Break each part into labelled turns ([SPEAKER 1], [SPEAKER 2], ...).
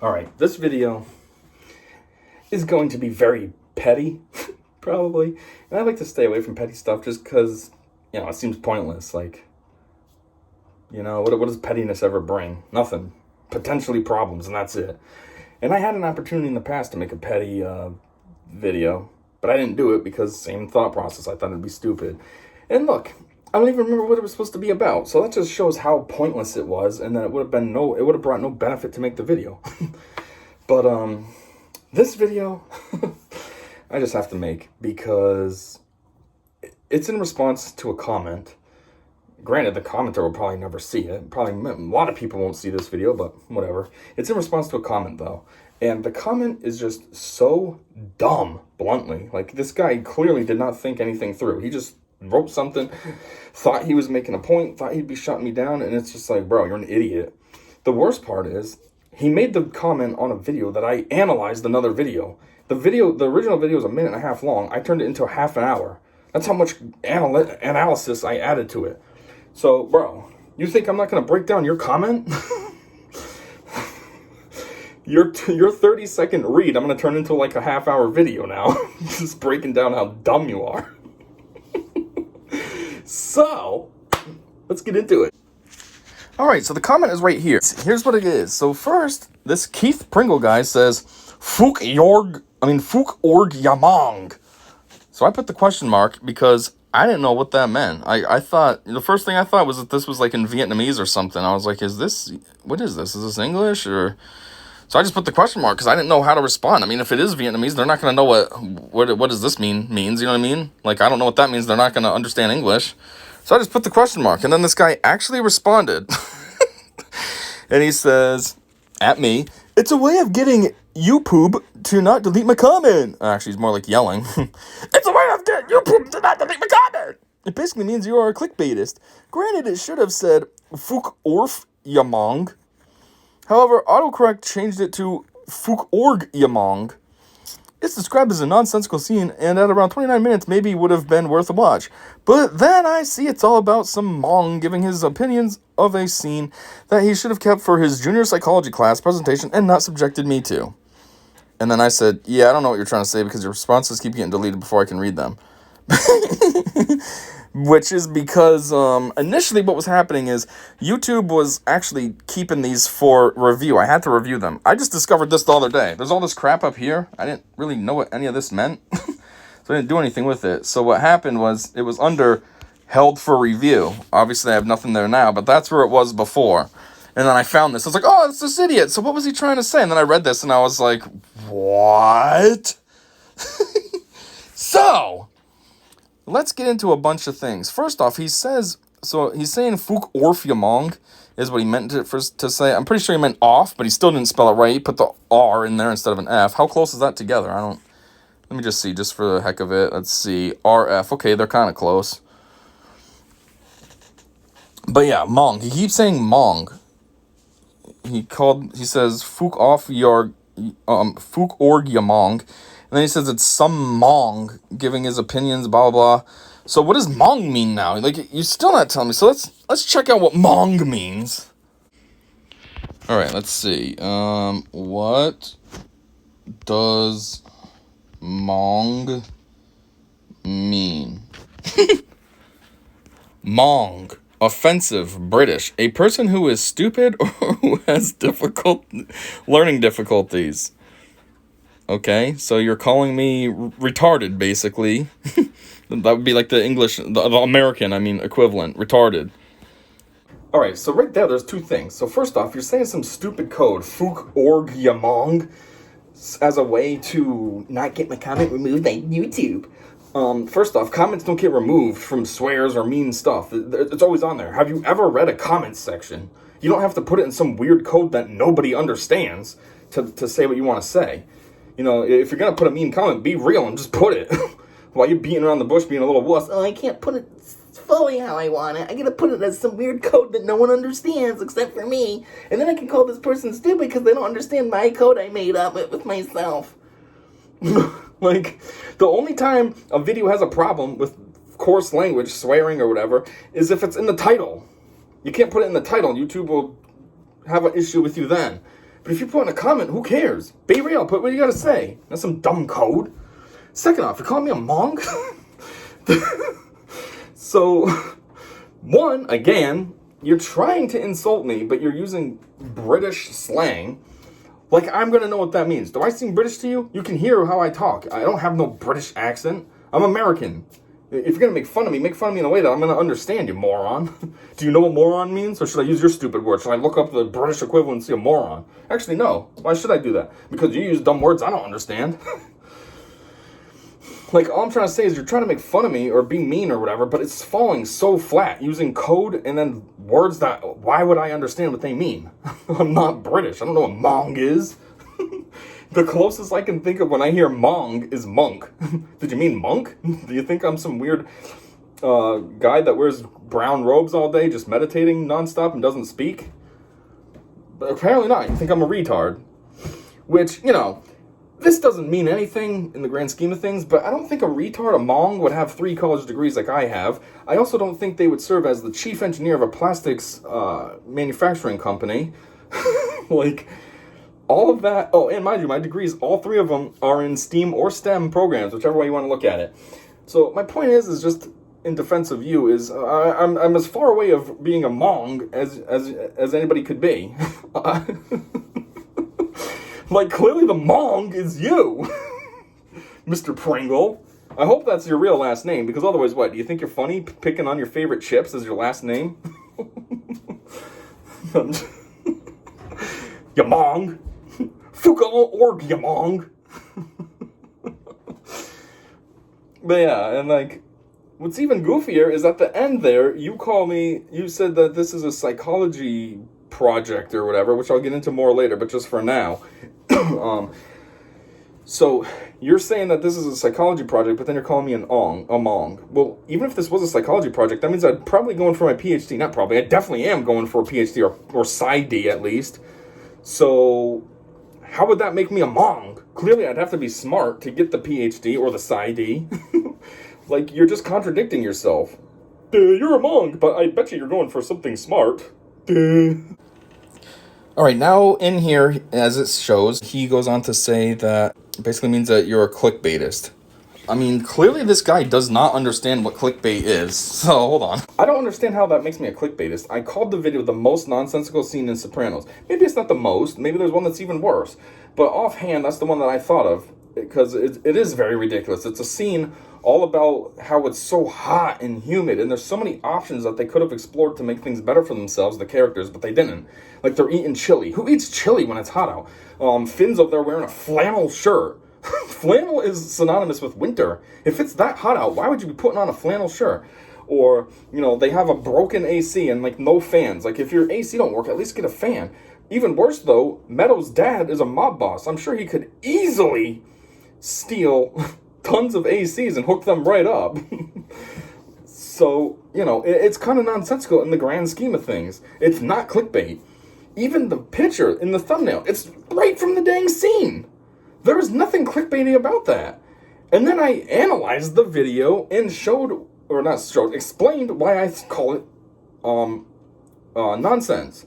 [SPEAKER 1] Alright, this video is going to be very petty, probably. And I like to stay away from petty stuff just because, it seems pointless. Like, what does pettiness ever bring? Nothing. Potentially problems, and that's it. And I had an opportunity in the past to make a petty video, but I didn't do it because same thought process. I thought it'd be stupid. And look, I don't even remember what it was supposed to be about. So that just shows how pointless it was, and that it would have brought no benefit to make the video. But this video I just have to make because it's in response to a comment. Granted, the commenter will probably never see it. Probably a lot of people won't see this video, but whatever. It's in response to a comment, though. And the comment is just so dumb, bluntly. Like, this guy clearly did not think anything through. He just wrote something, thought he was making a point, thought he'd be shutting me down, and it's just like, bro, you're an idiot. The worst part is, he made the comment on a video that I analyzed another video. The original video is a minute and a half long. I turned it into a half an hour. That's how much analysis I added to it. So, bro, you think I'm not going to break down your comment? Your 30-second read, I'm going to turn into like a half-hour video now. Just breaking down how dumb you are. So, let's get into it. Alright, so the comment is right here. Here's what it is. So first, this Keith Pringle guy says, Fukk org yamong. So I put the question mark because I didn't know what that meant. I thought, the first thing I thought was that this was like in Vietnamese or something. I was like, what is this? Is this English or... So I just put the question mark because I didn't know how to respond. I mean, if it is Vietnamese, they're not going to know what does this means, you know what I mean? Like, I don't know what that means. They're not going to understand English. So I just put the question mark. And then this guy actually responded. And he says, at me, it's a way of getting YouTube to not delete my comment. Actually, he's more like yelling. It's a way of getting YouTube to not delete my comment. It basically means you are a clickbaitist. Granted, it should have said Fukk orf yamong. However, autocorrect changed it to Fukk org yamong. It's described as a nonsensical scene, and at around 29 minutes, maybe would have been worth a watch. But then I see it's all about some Mong giving his opinions of a scene that he should have kept for his junior psychology class presentation and not subjected me to. And then I said, yeah, I don't know what you're trying to say because your responses keep getting deleted before I can read them. Which is because initially what was happening is YouTube was actually keeping these for review. I had to review them. I just discovered this the other day. There's all this crap up here. I didn't really know what any of this meant. So I didn't do anything with it. So what happened was it was under held for review. Obviously I have nothing there now, but that's where it was before. And then I found this. I was like, oh, it's this idiot. So what was he trying to say? And then I read this and I was like, what? So... let's get into a bunch of things. First off, he's saying Fukk orf yamong is what he meant to say. I'm pretty sure he meant off, but he still didn't spell it right. He put the R in there instead of an F. How close is that together? Let me just see, just for the heck of it. Let's see, RF. Okay, they're kind of close. But yeah, Mong. He keeps saying Mong. He says Fukk org yamong. And then he says it's some Mong giving his opinions, blah, blah, blah. So what does Mong mean now? Like, you're still not telling me. So let's check out what Mong means. All right, let's see. What does Mong mean? Mong. Offensive, British. A person who is stupid or who has learning difficulties. Okay, so you're calling me retarded, basically. That would be like the English, the American, equivalent, retarded. Alright, so right there's two things. So first off, you're saying some stupid code, Fukk org yamong, as a way to not get my comment removed by YouTube. First off, comments don't get removed from swears or mean stuff. It's always on there. Have you ever read a comments section? You don't have to put it in some weird code that nobody understands to say what you want to say. If you're going to put a mean comment, be real and just put it. While you're beating around the bush being a little wuss. Oh, I can't put it fully how I want it. I got to put it as some weird code that no one understands except for me. And then I can call this person stupid because they don't understand my code I made up with myself. Like, the only time a video has a problem with coarse language, swearing or whatever, is if it's in the title. You can't put it in the title. YouTube will have an issue with you then. But if you put in a comment, who cares? Be real, put what you gotta say. That's some dumb code. Second off, you're calling me a Mong? So, one, again, you're trying to insult me, but you're using British slang. Like, I'm gonna know what that means. Do I seem British to you? You can hear how I talk. I don't have no British accent. I'm American. If you're gonna make fun of me in a way that I'm gonna understand, you moron. Do you know what moron means? Or should I use your stupid word? Should I look up the British equivalency of moron? Actually, no. Why should I do that? Because you use dumb words I don't understand. Like, all I'm trying to say is you're trying to make fun of me or be mean or whatever, but it's falling so flat using code and then words that, why would I understand what they mean? I'm not British. I don't know what Mong is. The closest I can think of when I hear Mong is monk. Did you mean monk? Do you think I'm some weird guy that wears brown robes all day just meditating nonstop and doesn't speak? But apparently not. You think I'm a retard. Which, you know, this doesn't mean anything in the grand scheme of things, but I don't think a retard, a Mong, would have 3 college degrees like I have. I also don't think they would serve as the chief engineer of a plastics manufacturing company. Like, all of that. Oh, and mind you, my degrees, all 3 of them are in STEAM or STEM programs, whichever way you want to look at it. So my point is just in defense of you, is I'm as far away of being a Mong as anybody could be. Like, clearly the Mong is you, Mr. Pringle. I hope that's your real last name, because otherwise what? Do you think you're funny picking on your favorite chips as your last name? Ya Mong. Fukk org ya Mong. But yeah, and like, what's even goofier is at the end there, you said that this is a psychology project or whatever, which I'll get into more later, but just for now. So you're saying that this is a psychology project, but then you're calling me a Mong. Well, even if this was a psychology project, that means I'd probably going for my PhD. Not probably, I definitely am going for a PhD or Sci-D at least. So how would that make me a Mong? Clearly I'd have to be smart to get the PhD or the Sci-D. Like, you're just contradicting yourself. You're a Mong, but I bet you're going for something smart. Alright, now in here, as it shows, he goes on to say that it basically means that you're a clickbaitist. I mean, clearly this guy does not understand what clickbait is, so hold on. I don't understand how that makes me a clickbaitist. I called the video the most nonsensical scene in Sopranos. Maybe it's not the most, maybe there's one that's even worse. But offhand, that's the one that I thought of, because it is very ridiculous. It's a scene all about how it's so hot and humid, and there's so many options that they could have explored to make things better for themselves, the characters, but they didn't. Like, they're eating chili. Who eats chili when it's hot out? Finn's up there wearing a flannel shirt. Flannel is synonymous with winter. If it's that hot out, why would you be putting on a flannel shirt? Or, you know, they have a broken AC and, like, no fans. Like, if your AC don't work, at least get a fan. Even worse, though, Meadow's dad is a mob boss. I'm sure he could easily steal tons of ACs and hook them right up. So, you know, it's kind of nonsensical in the grand scheme of things. It's not clickbait. Even the picture in the thumbnail, it's right from the dang scene. There is nothing clickbaity about that. And then I analyzed the video and explained why I call it nonsense.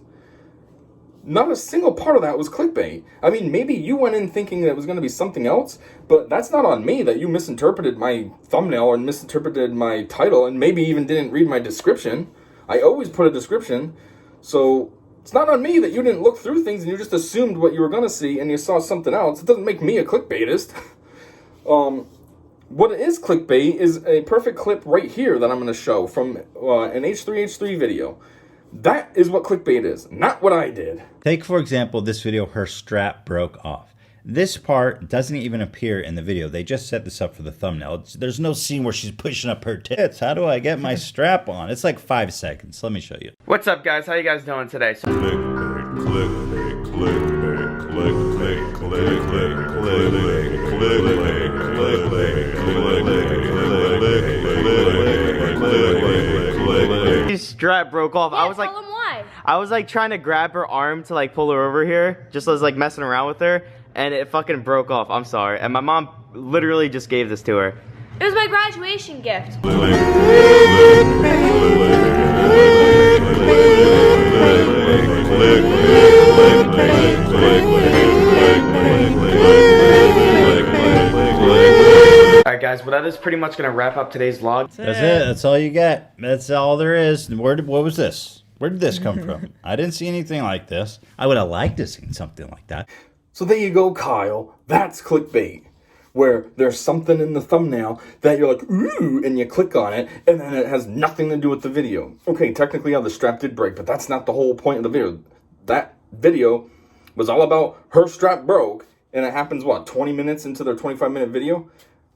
[SPEAKER 1] Not a single part of that was clickbait. I mean, maybe you went in thinking that it was going to be something else, but that's not on me that you misinterpreted my thumbnail and misinterpreted my title and maybe even didn't read my description. I always put a description, so it's not on me that you didn't look through things and you just assumed what you were going to see and you saw something else. It doesn't make me a clickbaitist. What is clickbait is a perfect clip right here that I'm going to show from an H3H3 video. That is what clickbait is, not what I did.
[SPEAKER 2] Take, for example, this video, her strap broke off. This part doesn't even appear in the video. They just set this up for the thumbnail. There's no scene where she's pushing up her tits. How do I get my strap on? It's like 5 seconds. Let me show you.
[SPEAKER 3] What's up, guys? How you guys doing today?
[SPEAKER 4] Clickbait, clickbait, clickbait, clickbait, clickbait, clickbait, clickbait, clickbait, clickbait.
[SPEAKER 3] His strap broke off.
[SPEAKER 5] Yeah,
[SPEAKER 3] I was like,
[SPEAKER 5] tell him why.
[SPEAKER 3] I was like trying to grab her arm to like pull her over here, just as like messing around with her, and it fucking broke off. I'm sorry. And my mom literally just gave this to her.
[SPEAKER 5] It was my graduation gift.
[SPEAKER 3] Alright guys, well that is pretty much gonna wrap up today's vlog.
[SPEAKER 2] That's it. That's all you get. That's all there is. What was this? Where did this come from? I didn't see anything like this. I would have liked to see something like that.
[SPEAKER 1] So there you go, Kyle. That's clickbait. Where there's something in the thumbnail that you're like, ooh, and you click on it, and then it has nothing to do with the video. Okay, technically, the strap did break, but that's not the whole point of the video. That video was all about her strap broke, and it happens, 20 minutes into their 25-minute video?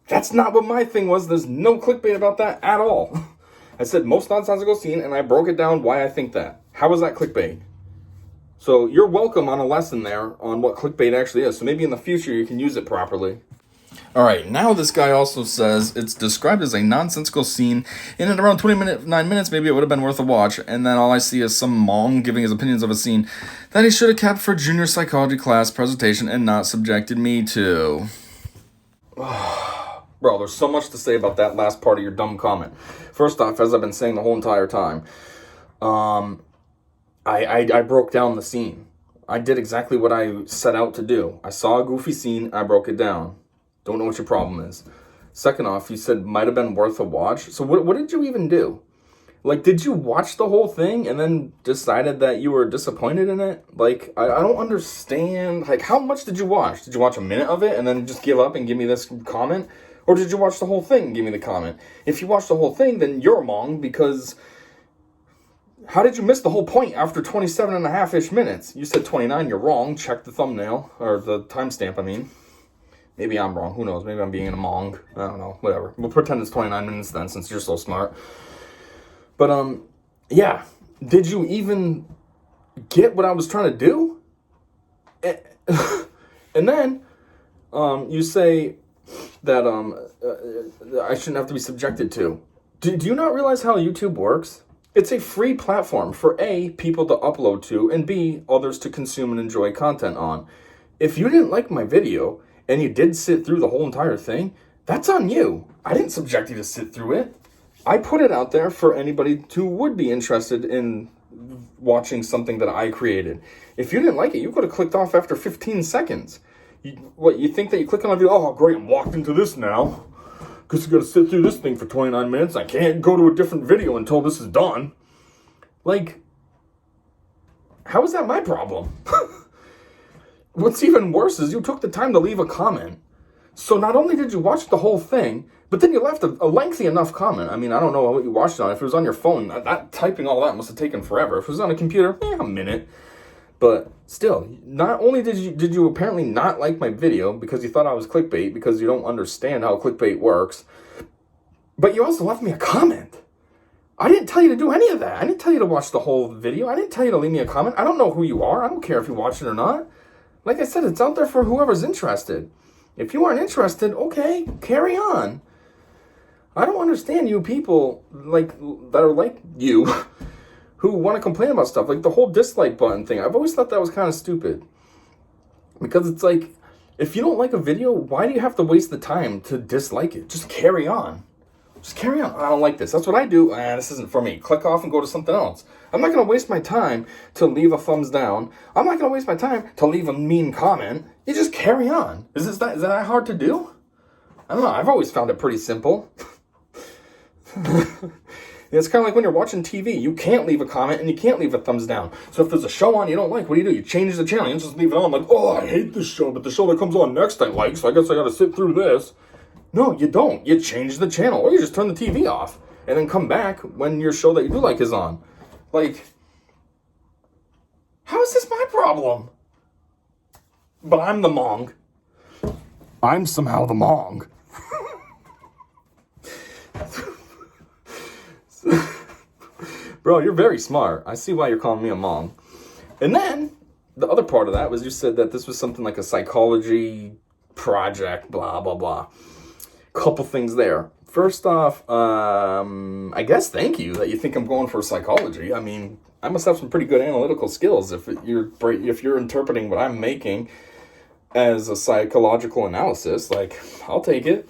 [SPEAKER 1] That's not what my thing was. There's no clickbait about that at all. I said most nonsensical scene, and I broke it down why I think that. How was that clickbait? So you're welcome on a lesson there on what clickbait actually is. So maybe in the future you can use it properly. All right, now this guy also says it's described as a nonsensical scene, and at around 9 minutes, maybe it would have been worth a watch, and then all I see is some Mong giving his opinions of a scene that he should have kept for junior psychology class presentation and not subjected me to. Bro, there's so much to say about that last part of your dumb comment. First off, as I've been saying the whole entire time, I broke down the scene. I did exactly what I set out to do. I saw a goofy scene, I broke it down. Don't know what your problem is. Second off, you said might have been worth a watch. So what did you even do? Like, did you watch the whole thing and then decided that you were disappointed in it? Like, I don't understand. Like, how much did you watch? Did you watch a minute of it and then just give up and give me this comment? Or did you watch the whole thing and give me the comment? If you watched the whole thing, then you're Mong, because how did you miss the whole point after 27 and a half-ish minutes? You said 29, you're wrong. Check the thumbnail, or the timestamp, I mean. Maybe I'm wrong. Who knows? Maybe I'm being a Mong. I don't know. Whatever. We'll pretend it's 29 minutes then, since you're so smart. But, yeah. Did you even get what I was trying to do? And then, you say that, I shouldn't have to be subjected to. Do you not realize how YouTube works? It's a free platform for A, people to upload to, and B, others to consume and enjoy content on. If you didn't like my video, and you did sit through the whole entire thing, that's on you. I didn't subject you to sit through it. I put it out there for anybody who would be interested in watching something that I created. If you didn't like it, you could have clicked off after 15 seconds. You think that you click on a video, oh great, I'm locked into this now, because you got to sit through this thing for 29 minutes. I can't go to a different video until this is done. Like, how is that my problem? What's even worse is you took the time to leave a comment. So not only did you watch the whole thing, but then you left a lengthy enough comment. I mean, I don't know what you watched it on. If it was on your phone, that typing all that must have taken forever. If it was on a computer, a minute. But still, not only did you apparently not like my video because you thought I was clickbait, because you don't understand how clickbait works, but you also left me a comment. I didn't tell you to do any of that. I didn't tell you to watch the whole video. I didn't tell you to leave me a comment. I don't know who you are. I don't care if you watch it or not. Like I said, it's out there for whoever's interested. If you aren't interested, okay, carry on. I don't understand you people that are like you who want to complain about stuff. Like the whole dislike button thing. I've always thought that was kind of stupid. Because it's like, if you don't like a video, why do you have to waste the time to dislike it? Just carry on. Just carry on. I don't like this. That's what I do. This isn't for me. Click off and go to something else. I'm not going to waste my time to leave a thumbs down. I'm not going to waste my time to leave a mean comment. You just carry on. Is that hard to do? I don't know. I've always found it pretty simple. It's kind of like when you're watching TV. You can't leave a comment and you can't leave a thumbs down. So if there's a show on you don't like, what do? You change the channel. You just leave it on like, oh, I hate this show, but the show that comes on next I like, so I guess I got to sit through this. No, you don't. You change the channel, or you just turn the TV off and then come back when your show that you do like is on. Like, how is this my problem? But I'm the Mong. I'm somehow the Mong. Bro, you're very smart. I see why you're calling me a Mong. And then, the other part of that was you said that this was something like a psychology project, blah, blah, blah. Couple things there. First off, I guess thank you that you think I'm going for psychology. I mean, I must have some pretty good analytical skills if you're interpreting what I'm making as a psychological analysis. Like, I'll take it.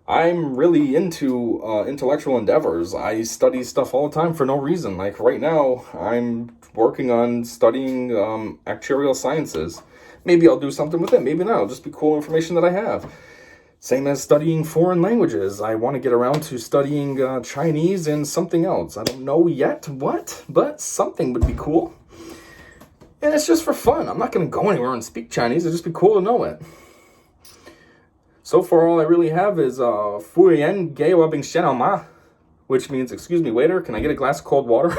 [SPEAKER 1] I'm really into intellectual endeavors. I study stuff all the time for no reason. Like right now, I'm working on studying actuarial sciences. Maybe I'll do something with it. Maybe not. It'll just be cool information that I have. Same as studying foreign languages. I want to get around to studying Chinese and something else. I don't know yet what, but something would be cool. And it's just for fun. I'm not going to go anywhere and speak Chinese. It'd just be cool to know it. So far, all I really have is Fu Yan Gei Wa Bing Xian Ma, which means, excuse me, waiter, can I get a glass of cold water?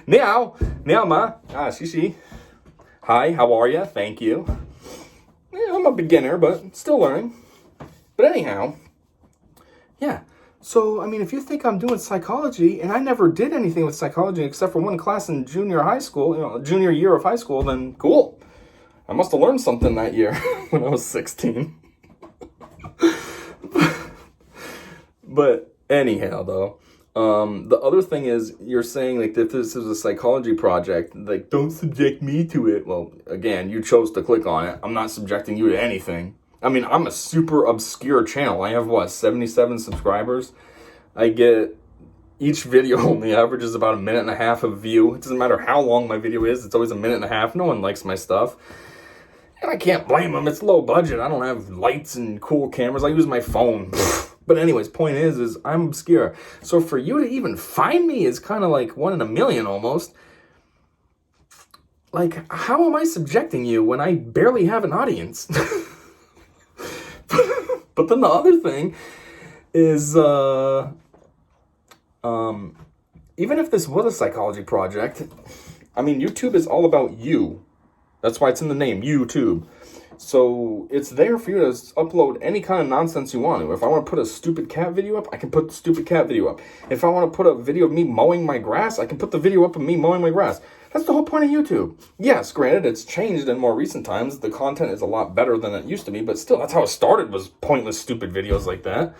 [SPEAKER 1] Ni hao, ma. Xi. Hi, how are ya? Thank you. Yeah, I'm a beginner, but still learning. But anyhow, yeah. So, I mean, if you think I'm doing psychology, and I never did anything with psychology except for one class in junior high school, junior year of high school, then cool. I must have learned something that year when I was 16. But anyhow, though, the other thing is you're saying, like, if this is a psychology project, like, don't subject me to it. Well, again, you chose to click on it. I'm not subjecting you to anything. I mean, I'm a super obscure channel. I have, 77 subscribers? I get... Each video only averages about 1.5 minutes of view. It doesn't matter how long my video is. It's always 1.5 minutes. No one likes my stuff. And I can't blame them. It's low budget. I don't have lights and cool cameras. I use my phone. But anyways, point is I'm obscure. So for you to even find me is kind of like 1 in a million almost. Like, how am I subjecting you when I barely have an audience? But then the other thing is, even if this was a psychology project, I mean, YouTube is all about you. That's why it's in the name, YouTube. So it's there for you to upload any kind of nonsense you want to. If I want to put a stupid cat video up, I can put the stupid cat video up. If I want to put a video of me mowing my grass, I can put the video up of me mowing my grass. That's the whole point of YouTube. Yes, granted, it's changed in more recent times. The content is a lot better than it used to be, but still, that's how it started, was pointless, stupid videos like that.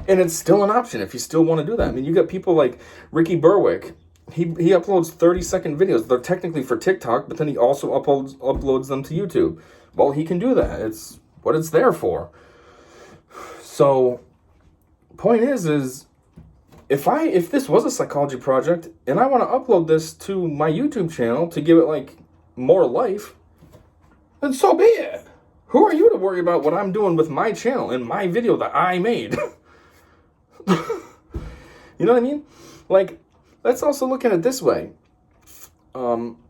[SPEAKER 1] And it's still an option if you still want to do that. I mean, you got people like Ricky Berwick. He uploads 30-second videos. They're technically for TikTok, but then he also uploads them to YouTube. Well, he can do that. It's what it's there for. So, point is if this was a psychology project and I want to upload this to my YouTube channel to give it like more life, then so be it. Who are you to worry about what I'm doing with my channel and my video that I made? You know what I mean? Like, let's also look at it this way.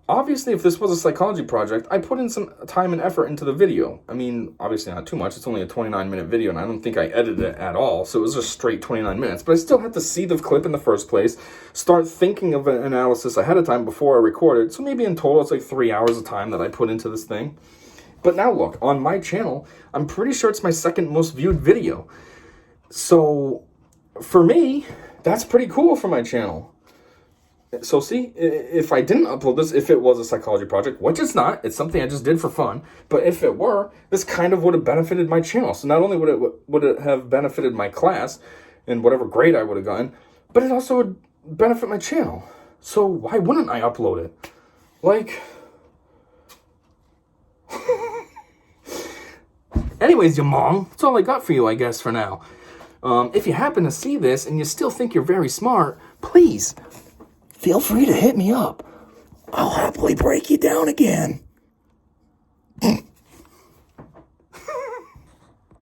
[SPEAKER 1] Obviously, if this was a psychology project, I put in some time and effort into the video. I mean, obviously not too much. It's only a 29-minute video, and I don't think I edited it at all. So it was just straight 29 minutes. But I still had to see the clip in the first place, start thinking of an analysis ahead of time before I recorded. So maybe in total, it's like 3 hours of time that I put into this thing. But now look, on my channel, I'm pretty sure it's my second most viewed video. So for me, that's pretty cool for my channel. So see, if I didn't upload this, if it was a psychology project, which it's not, it's something I just did for fun, but if it were, this kind of would have benefited my channel. So not only would it have benefited my class and whatever grade I would have gotten, but it also would benefit my channel. So why wouldn't I upload it? Like... Anyways, you Mong, that's all I got for you, I guess, for now. If you happen to see this and you still think you're very smart, please... feel free to hit me up. I'll happily break you down again.